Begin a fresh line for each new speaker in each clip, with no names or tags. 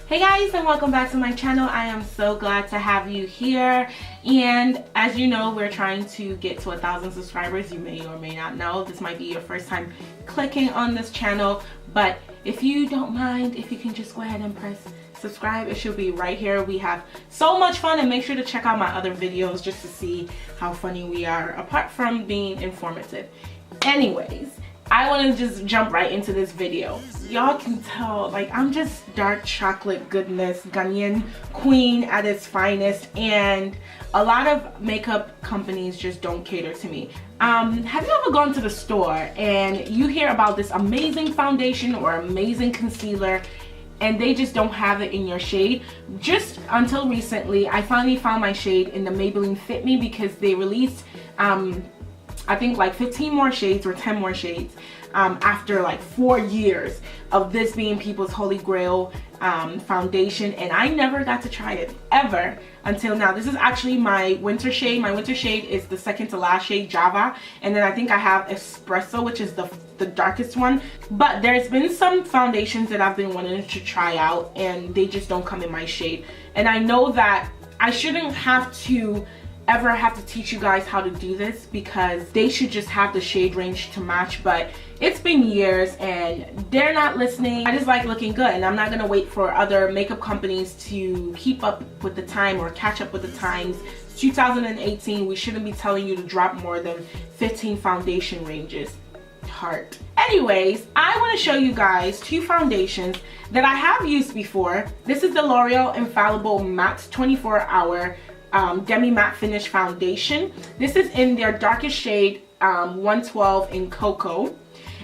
Hey guys, and welcome back to my channel. I am so glad to have you here, and as you know, we're trying to get to 1,000 subscribers. You may or may not know this might be your first time clicking on this channel, but if you don't mind, if you can just go ahead and press subscribe, it should be right here. We have so much fun, and make sure to check out my other videos just to see how funny we are apart from being informative. Anyways, I want to just jump right into this video. Y'all can tell, like, I'm just dark chocolate goodness, Ghanaian queen at its finest, and a lot of makeup companies just don't cater to me. Have you ever gone to the store and you hear about this amazing foundation or amazing concealer and they just don't have it in your shade? Just until recently, I finally found my shade in the Maybelline Fit Me, because they released I think like 15 more shades or 10 more shades after like 4 years of this being people's holy grail foundation, and I never got to try it ever until now. This is actually my winter shade. My winter shade is the second to last shade, Java, and then I think I have Espresso, which is the darkest one. But there's been some foundations that I've been wanting to try out and they just don't come in my shade, and I know that I shouldn't have to ever have to teach you guys how to do this, because they should just have the shade range to match. But it's been years and they're not listening. I just like looking good, and I'm not gonna wait for other makeup companies to keep up with the time or catch up with the times. It's 2018, we shouldn't be telling you to drop more than 15 foundation ranges. Heart. Anyways, I want to show you guys two foundations that I have used before. This is the L'Oreal Infallible Matte 24-Hour Demi Matte Finish Foundation. This is in their darkest shade, 112 in Cocoa.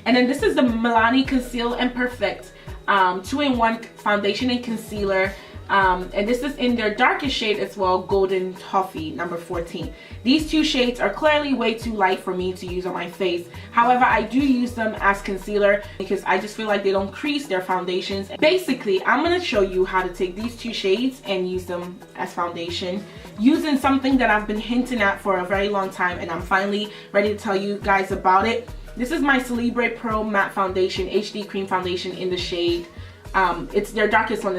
And then this is the Milani Conceal and Perfect 2-in-1 foundation and concealer. And this is in their darkest shade as well, Golden Toffee, number 14. These two shades are clearly way too light for me to use on my face. However, I do use them as concealer because I just feel like they don't crease their foundations. Basically, I'm going to show you how to take these two shades and use them as foundation, using something that I've been hinting at for a very long time, and I'm finally ready to tell you guys about it. This is my Celebre Pro Matte Foundation, HD Cream Foundation in the shade. It's their darkest one.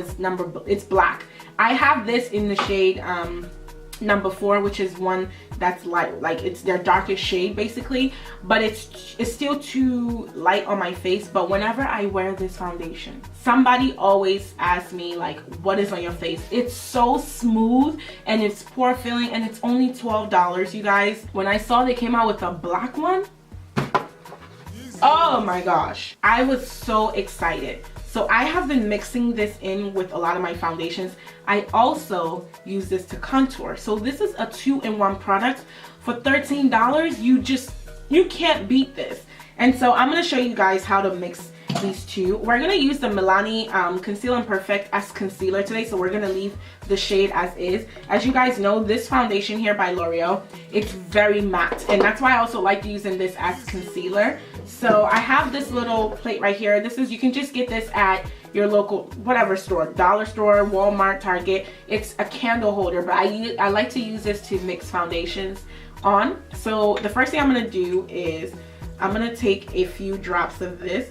It's black. I have this in the shade number 4, which is one that's light, like it's their darkest shade basically, but it's still too light on my face. But whenever I wear this foundation, somebody always asks me, like, what is on your face? It's so smooth and it's pore filling, and it's only $12, you guys. When I saw they came out with a black one, oh my gosh, I was so excited. So I have been mixing this in with a lot of my foundations. I also use this to contour. So this is a 2-in-1 product for $13. You can't beat this. And so I'm gonna show you guys how to mix these two. We're gonna use the Milani Conceal and Perfect as concealer today, so we're gonna leave the shade as is. As you guys know, this foundation here by L'Oreal, it's very matte, and that's why I also like using this as concealer. So I have this little plate right here. This is, you can just get this at your local whatever store, dollar store, Walmart, Target. It's a candle holder, but I like to use this to mix foundations on. So the first thing I'm gonna do is I'm gonna take a few drops of this.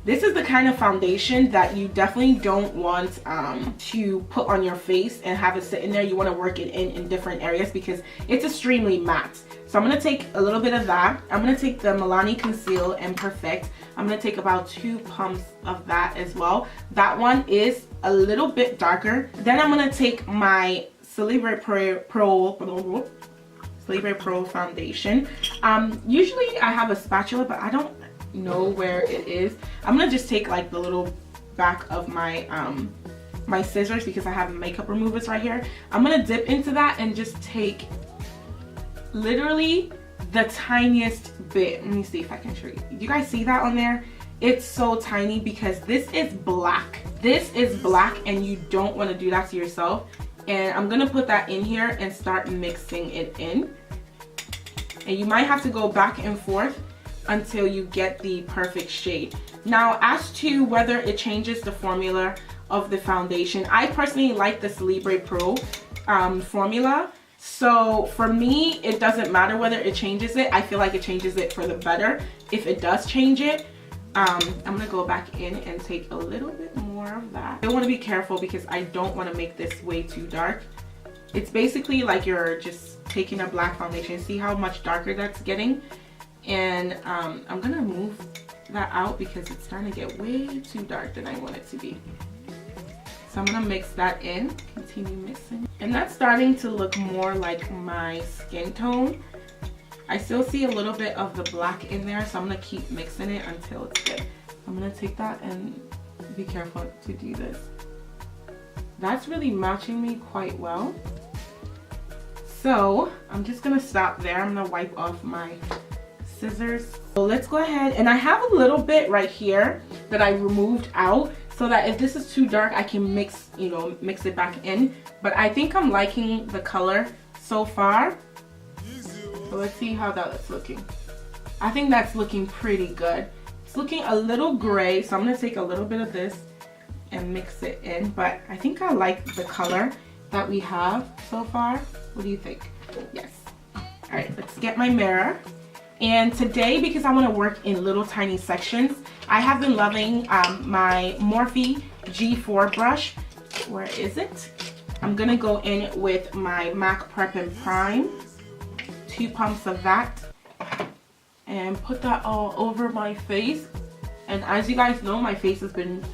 This is the kind of foundation that you definitely don't want to put on your face and have it sit in there. You want to work it in different areas because it's extremely matte. So I'm going to take a little bit of that. I'm going to take the Milani Conceal and Perfect. I'm going to take about 2 pumps of that as well. That one is a little bit darker. Then I'm going to take my Celebre Pro foundation. Usually I have a spatula, but I don't know where it is. I'm gonna just take like the little back of my my scissors, because I have makeup removers right here. I'm gonna dip into that and just take literally the tiniest bit. Let me see if I can show you. You guys see that on there? It's so tiny because this is black. This is black, and you don't want to do that to yourself. And I'm gonna put that in here and start mixing it in, and you might have to go back and forth until you get the perfect shade. Now, as to whether it changes the formula of the foundation, I personally like the Celebre Pro formula. So for me, it doesn't matter whether it changes it. I feel like it changes it for the better if it does change it. I'm gonna go back in and take a little bit more of that. I want to be careful because I don't want to make this way too dark. It's basically like you're just taking a black foundation. See how much darker that's getting? And I'm gonna move that out because it's starting to get way too dark than I want it to be. So I'm gonna mix that in, continue mixing. And that's starting to look more like my skin tone. I still see a little bit of the black in there, so I'm gonna keep mixing it until it's good. I'm gonna take that and be careful to do this. That's really matching me quite well. So I'm just gonna stop there. I'm gonna wipe off my scissors. So let's go ahead, and I have a little bit right here that I removed out so that if this is too dark, I can mix, you know, mix it back in. But I think I'm liking the color so far. So let's see how that's looking. I think that's looking pretty good. It's looking a little gray, so I'm gonna take a little bit of this and mix it in. But I think I like the color that we have so far. What do you think? Yes. All right, let's get my mirror. And today, because I want to work in little tiny sections, I have been loving my Morphe G4 brush. Where is it? I'm gonna go in with my MAC Prep and Prime. 2 pumps of that. And put that all over my face. And as you guys know, my face has been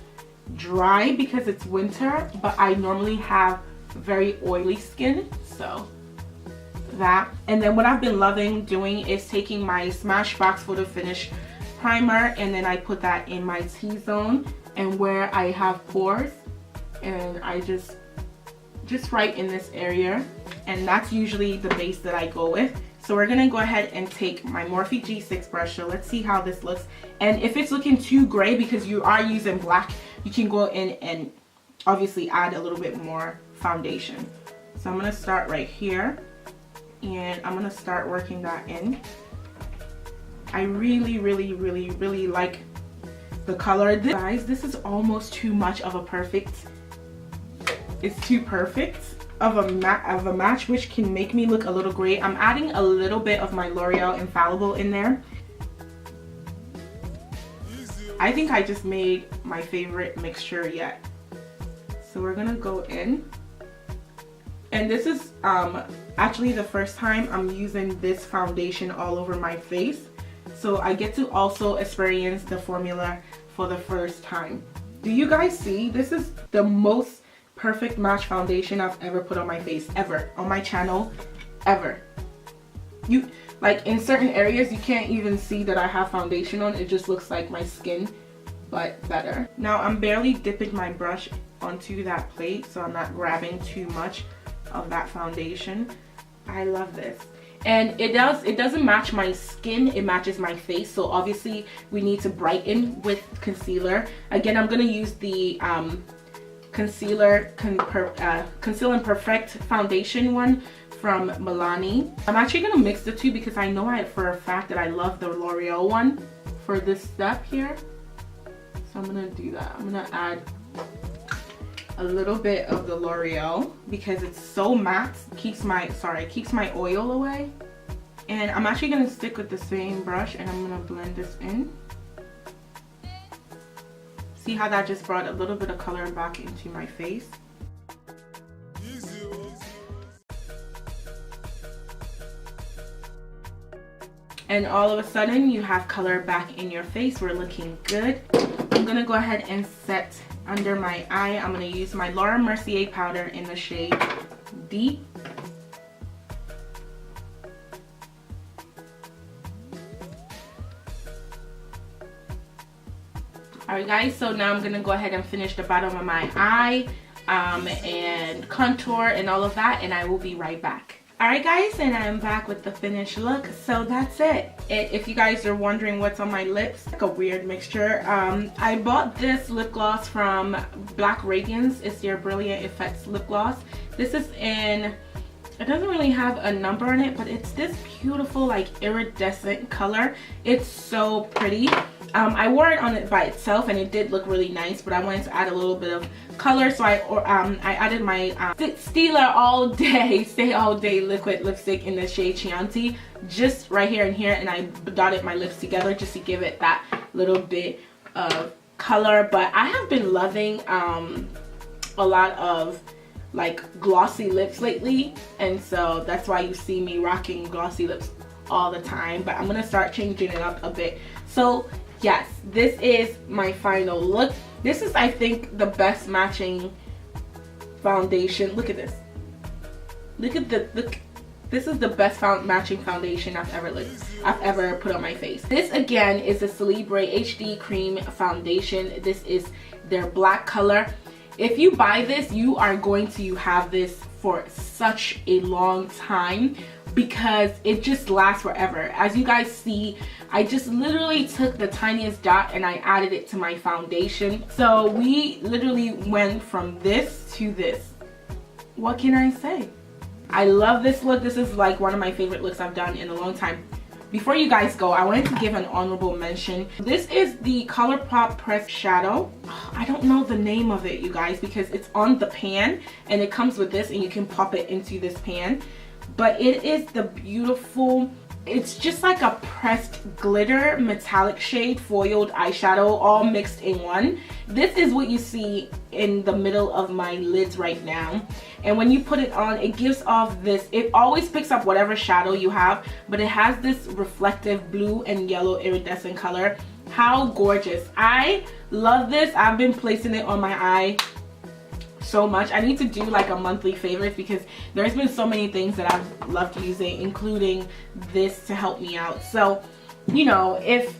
dry because it's winter, but I normally have very oily skin, so that. And then what I've been loving doing is taking my Smashbox Photo Finish primer, and then I put that in my T-zone and where I have pores, and I just right in this area, and that's usually the base that I go with. So we're gonna go ahead and take my Morphe G6 brush. So let's see how this looks. And if it's looking too gray because you are using black, you can go in and obviously add a little bit more foundation. So I'm gonna start right here, and I'm gonna start working that in. I really like the color. Guys, this is almost too much of a perfect. It's too perfect of a match, which can make me look a little gray. I'm adding a little bit of my L'Oreal Infallible in there. I think I just made my favorite mixture yet. So we're gonna go in, and this is actually the first time I'm using this foundation all over my face, so I get to also experience the formula for the first time. Do you guys see? This is the most perfect match foundation I've ever put on my face, ever, on my channel, ever. You, like, in certain areas you can't even see that I have foundation on. It just looks like my skin, but better. Now I'm barely dipping my brush onto that plate, so I'm not grabbing too much of that foundation. I love this. And it doesn't match my skin, it matches my face. So obviously we need to brighten with concealer. Again, I'm gonna use the Conceal and Perfect foundation one from Milani. I'm actually gonna mix the two because I know for a fact that I love the L'Oreal one for this step here. So I'm gonna do that. I'm gonna add a little bit of the L'Oreal because it's so matte, keeps my oil away. And I'm actually gonna stick with the same brush, and I'm gonna blend this in. See how that just brought a little bit of color back into my face? And all of a sudden you have color back in your face. We're looking good. I'm gonna go ahead and set under my eye. I'm gonna use my Laura Mercier powder in the shade Deep. Alright guys, so now I'm gonna go ahead and finish the bottom of my eye and contour and all of that, and I will be right back. Alright guys, and I'm back with the finished look. So that's it. If you guys are wondering what's on my lips, like a weird mixture. I bought this lip gloss from Black Radiance. It's their Brilliant Effects lip gloss. This is in, it doesn't really have a number on it, but it's this beautiful like iridescent color. It's so pretty. I wore it on it by itself and it did look really nice, but I wanted to add a little bit of color, so I added my Stila All Day Stay All Day liquid lipstick in the shade Chianti, just right here and here, and I dotted my lips together just to give it that little bit of color, but I have been loving a lot of like glossy lips lately, and so that's why you see me rocking glossy lips all the time. But I'm gonna start changing it up a bit. So yes, this is my final look. This is, I think, the best matching foundation. Look at this. Look. This is the best matching foundation I've ever put on my face. This again is the Celebre HD Cream Foundation. This is their black color. If you buy this, you are going to have this for such a long time because it just lasts forever. As you guys see, I just literally took the tiniest dot and I added it to my foundation. So we literally went from this to this. What can I say? I love this look. This is like one of my favorite looks I've done in a long time. Before you guys go, I wanted to give an honorable mention. This is the ColourPop Pressed Shadow. I don't know the name of it, you guys, because it's on the pan and it comes with this and you can pop it into this pan. But it is the beautiful, it's just like a pressed glitter metallic shade foiled eyeshadow all mixed in one. This is what you see in the middle of my lids right now. And when you put it on, it gives off this, it always picks up whatever shadow you have, but it has this reflective blue and yellow iridescent color. How gorgeous. I love this. I've been placing it on my eye so much. I need to do like a monthly favorite because there's been so many things that I've loved using, including this to help me out. So, you know, if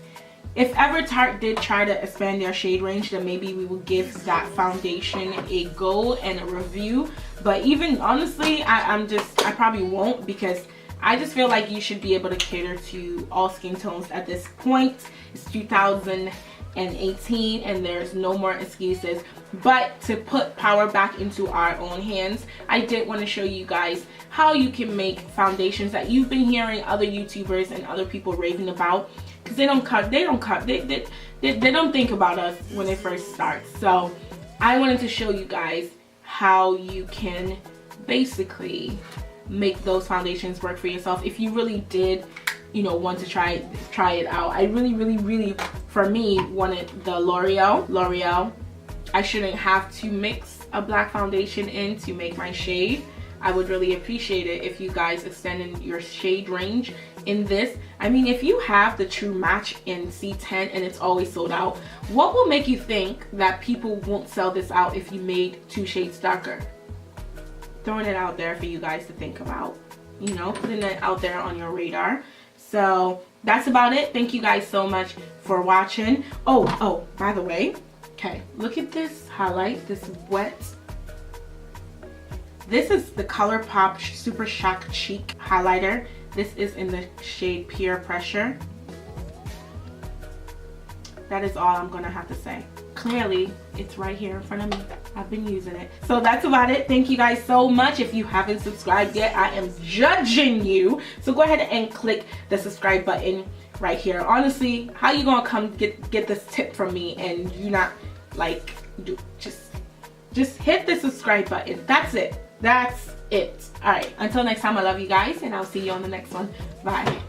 ever Tarte did try to expand their shade range, then maybe we will give that foundation a go and a review. But even honestly, I probably won't, because I just feel like you should be able to cater to all skin tones at this point. It's 2018 and there's no more excuses. But to put power back into our own hands, I did want to show you guys how you can make foundations that you've been hearing other YouTubers and other people raving about, because they don't think about us when it first starts. So I wanted to show you guys how you can basically make those foundations work for yourself if you really did, you know, want to try it out. I really, for me, wanted the L'Oreal. I shouldn't have to mix a black foundation in to make my shade. I would really appreciate it if you guys extended your shade range in this. I mean, if you have the true match in C10 and it's always sold out, what will make you think that people won't sell this out if you made 2 shades darker? Throwing it out there for you guys to think about, you know, putting it out there on your radar. So that's about it. Thank you guys so much for watching. Oh, by the way, okay, look at this highlight, this wet. This is the ColourPop Super Shock Cheek highlighter. This is in the shade Peer Pressure. That is all I'm gonna have to say. Clearly, it's right here in front of me. I've been using it. So that's about it. Thank you guys so much. If you haven't subscribed yet, I am judging you. So go ahead and click the subscribe button right here. Honestly, how you gonna come get this tip from me and you not like just hit the subscribe button. That's it. That's it. All right, until next time, I love you guys and I'll see you on the next one. Bye.